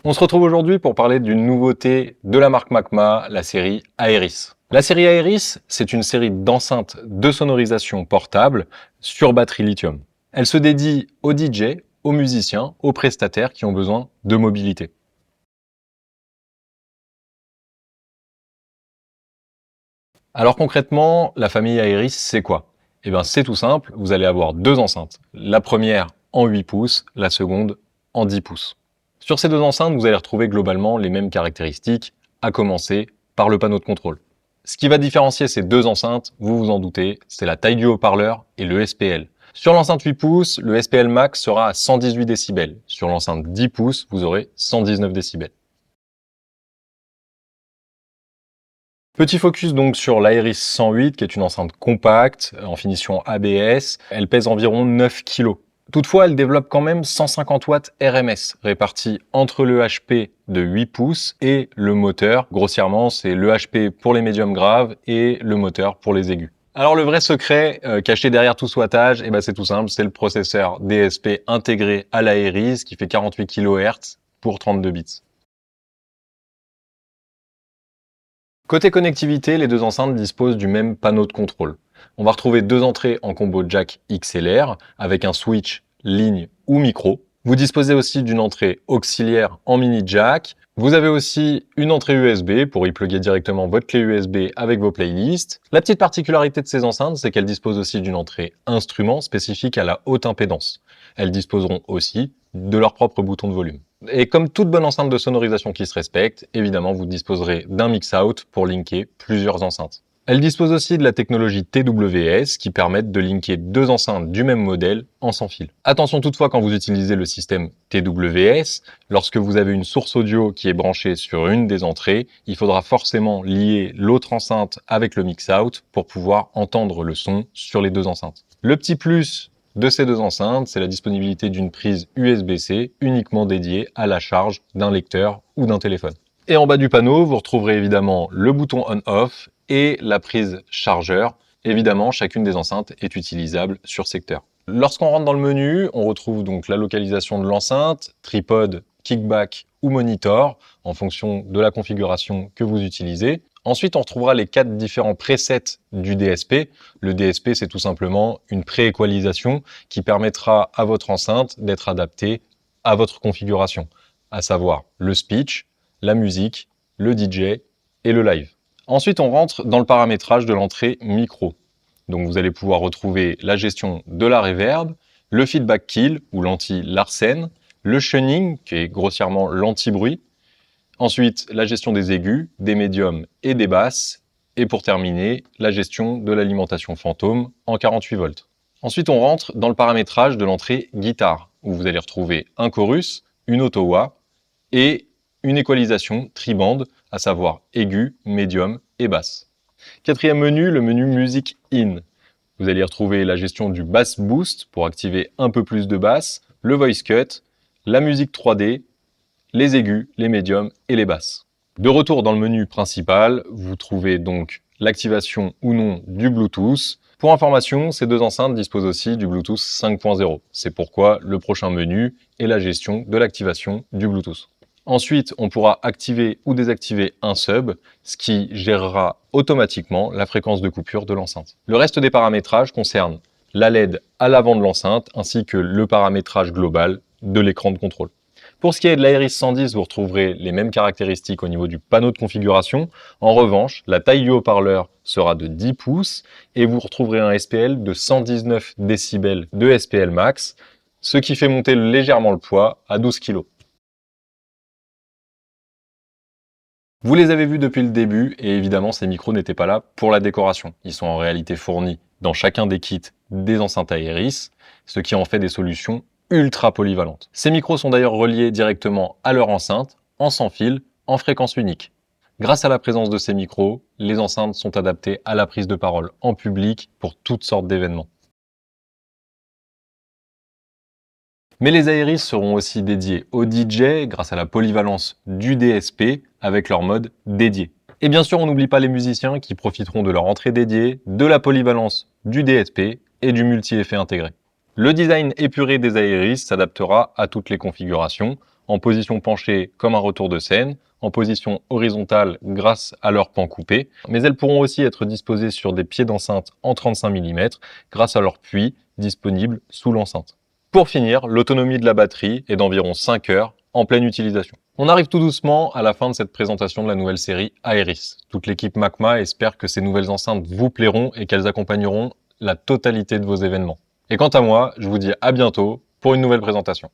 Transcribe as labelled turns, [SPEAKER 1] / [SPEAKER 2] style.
[SPEAKER 1] On se retrouve aujourd'hui pour parler d'une nouveauté de la marque Macma, la série Aeris. La série Aeris, c'est une série d'enceintes de sonorisation portable sur batterie lithium. Elle se dédie aux DJ, aux musiciens, aux prestataires qui ont besoin de mobilité. Alors concrètement, la famille Aeris, c'est quoi? Eh bien c'est tout simple, vous allez avoir deux enceintes. La première en 8 pouces, la seconde en 10 pouces. Sur ces deux enceintes, vous allez retrouver globalement les mêmes caractéristiques, à commencer par le panneau de contrôle. Ce qui va différencier ces deux enceintes, vous vous en doutez, c'est la taille du haut-parleur et le SPL. Sur l'enceinte 8 pouces, le SPL max sera à 118 décibels. Sur l'enceinte 10 pouces, vous aurez 119 décibels. Petit focus donc sur l'Aeris 108, qui est une enceinte compacte, en finition ABS. Elle pèse environ 9 kg. Toutefois, elle développe quand même 150 watts RMS, répartis entre le HP de 8 pouces et le moteur. Grossièrement, c'est le HP pour les médiums graves et le moteur pour les aigus. Alors le vrai secret caché derrière tout ce wattage, c'est tout simple, c'est le processeur DSP intégré à l'Aeris qui fait 48 kHz pour 32 bits. Côté connectivité, les deux enceintes disposent du même panneau de contrôle. On va retrouver deux entrées en combo jack XLR avec un switch ligne ou micro. Vous disposez aussi d'une entrée auxiliaire en mini jack. Vous avez aussi une entrée USB pour y plugger directement votre clé USB avec vos playlists. La petite particularité de ces enceintes, c'est qu'elles disposent aussi d'une entrée instrument spécifique à la haute impédance. Elles disposeront aussi de leur propre bouton de volume. Et comme toute bonne enceinte de sonorisation qui se respecte, évidemment, vous disposerez d'un mix-out pour linker plusieurs enceintes. Elle dispose aussi de la technologie TWS qui permettent de linker deux enceintes du même modèle en sans fil. Attention toutefois quand vous utilisez le système TWS, lorsque vous avez une source audio qui est branchée sur une des entrées, il faudra forcément lier l'autre enceinte avec le mix-out pour pouvoir entendre le son sur les deux enceintes. Le petit plus de ces deux enceintes, c'est la disponibilité d'une prise USB-C uniquement dédiée à la charge d'un lecteur ou d'un téléphone. Et en bas du panneau, vous retrouverez évidemment le bouton on-off et la prise chargeur. Évidemment, chacune des enceintes est utilisable sur secteur. Lorsqu'on rentre dans le menu, on retrouve donc la localisation de l'enceinte, tripod, kickback ou monitor, en fonction de la configuration que vous utilisez. Ensuite, on retrouvera les 4 différents presets du DSP. Le DSP, c'est tout simplement une pré-équalisation qui permettra à votre enceinte d'être adaptée à votre configuration, à savoir le speech, la musique, le DJ et le live. Ensuite, on rentre dans le paramétrage de l'entrée micro. Donc vous allez pouvoir retrouver la gestion de la reverb, le feedback kill ou l'anti-Larsen, le shunning qui est grossièrement l'anti-bruit, ensuite la gestion des aigus, des médiums et des basses, et pour terminer, la gestion de l'alimentation fantôme en 48 volts. Ensuite, on rentre dans le paramétrage de l'entrée guitare, où vous allez retrouver un chorus, une auto-wah et une équalisation tri-bande, à savoir aigu, médium et basse. Quatrième menu, le menu Music In. Vous allez y retrouver la gestion du Bass Boost pour activer un peu plus de basse, le Voice Cut, la musique 3D, les aigus, les médiums et les basses. De retour dans le menu principal, vous trouvez donc l'activation ou non du Bluetooth. Pour information, ces deux enceintes disposent aussi du Bluetooth 5.0. C'est pourquoi le prochain menu est la gestion de l'activation du Bluetooth. Ensuite, on pourra activer ou désactiver un sub, ce qui gérera automatiquement la fréquence de coupure de l'enceinte. Le reste des paramétrages concerne la LED à l'avant de l'enceinte ainsi que le paramétrage global de l'écran de contrôle. Pour ce qui est de l'Aeris 110, vous retrouverez les mêmes caractéristiques au niveau du panneau de configuration. En revanche, la taille du haut-parleur sera de 10 pouces et vous retrouverez un SPL de 119 décibels de SPL max, ce qui fait monter légèrement le poids à 12 kg. Vous les avez vus depuis le début et évidemment ces micros n'étaient pas là pour la décoration. Ils sont en réalité fournis dans chacun des kits des enceintes Aeris, ce qui en fait des solutions ultra polyvalentes. Ces micros sont d'ailleurs reliés directement à leur enceinte, en sans fil, en fréquence unique. Grâce à la présence de ces micros, les enceintes sont adaptées à la prise de parole en public pour toutes sortes d'événements. Mais les Aeris seront aussi dédiés aux DJ grâce à la polyvalence du DSP avec leur mode dédié. Et bien sûr, on n'oublie pas les musiciens qui profiteront de leur entrée dédiée, de la polyvalence du DSP et du multi-effet intégré. Le design épuré des Aeris s'adaptera à toutes les configurations en position penchée comme un retour de scène, en position horizontale grâce à leur pan coupé, mais elles pourront aussi être disposées sur des pieds d'enceinte en 35 mm grâce à leur puits disponible sous l'enceinte. Pour finir, l'autonomie de la batterie est d'environ 5 heures en pleine utilisation. On arrive tout doucement à la fin de cette présentation de la nouvelle série Aeris. Toute l'équipe Macma espère que ces nouvelles enceintes vous plairont et qu'elles accompagneront la totalité de vos événements. Et quant à moi, je vous dis à bientôt pour une nouvelle présentation.